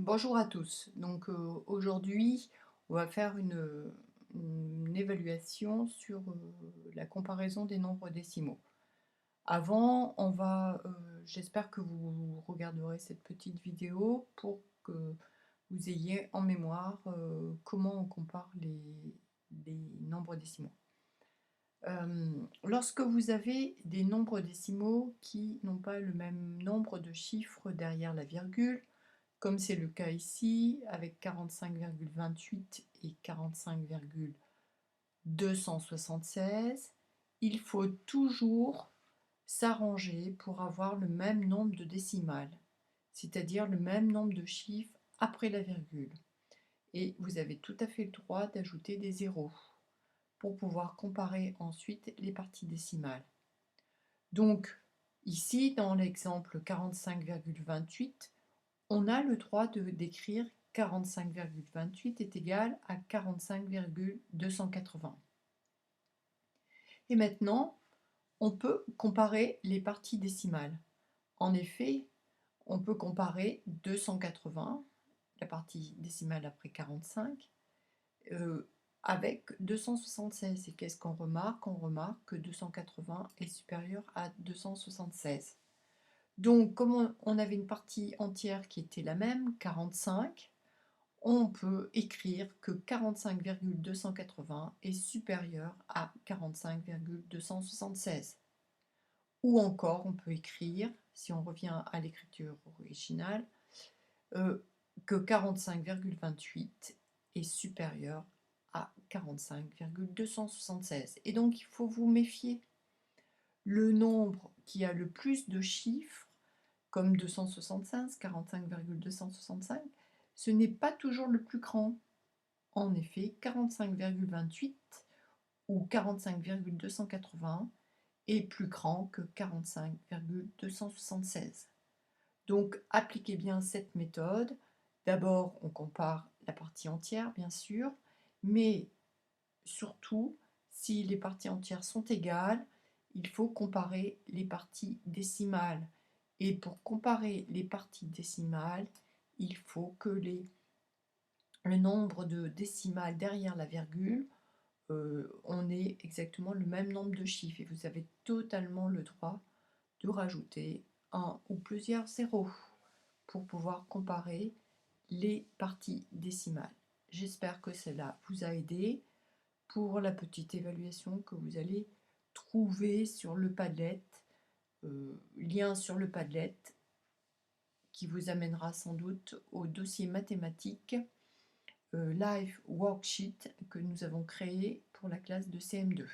Bonjour à tous. Aujourd'hui, on va faire une évaluation sur la comparaison des nombres décimaux. Avant, j'espère que vous regarderez cette petite vidéo pour que vous ayez en mémoire comment on compare les nombres décimaux. Lorsque vous avez des nombres décimaux qui n'ont pas le même nombre de chiffres derrière la virgule, comme c'est le cas ici, avec 45,28 et 45,276, il faut toujours s'arranger pour avoir le même nombre de décimales, c'est-à-dire le même nombre de chiffres après la virgule. Et vous avez tout à fait le droit d'ajouter des zéros pour pouvoir comparer ensuite les parties décimales. Donc, ici, dans l'exemple 45,28, on a le droit d'écrire 45,28 est égal à 45,280. Et maintenant, on peut comparer les parties décimales. En effet, on peut comparer 280, la partie décimale après 45, avec 276. Et qu'est-ce qu'on remarque? On remarque que 280 est supérieur à 276. Donc, comme on avait une partie entière qui était la même, 45, on peut écrire que 45,280 est supérieur à 45,276. Ou encore, on peut écrire, si on revient à l'écriture originale, que 45,28 est supérieur à 45,276. Et donc, il faut vous méfier. Le nombre qui a le plus de chiffres, comme 265, 45,265, ce n'est pas toujours le plus grand. En effet, 45,28 ou 45,280 est plus grand que 45,276. Donc, appliquez bien cette méthode. D'abord, on compare la partie entière, bien sûr, mais surtout, si les parties entières sont égales, il faut comparer les parties décimales. Et pour comparer les parties décimales, il faut que le nombre de décimales derrière la virgule, on ait exactement le même nombre de chiffres. Et vous avez totalement le droit de rajouter un ou plusieurs zéros pour pouvoir comparer les parties décimales. J'espère que cela vous a aidé pour la petite évaluation que vous allez trouver sur le Padlet, lien sur le Padlet qui vous amènera sans doute au dossier mathématique Live Worksheet que nous avons créé pour la classe de CM2.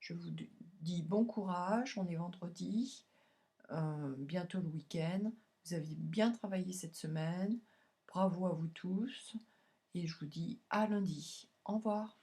Je vous dis bon courage, on est vendredi, bientôt le week-end. Vous avez bien travaillé cette semaine, bravo à vous tous et je vous dis à lundi. Au revoir.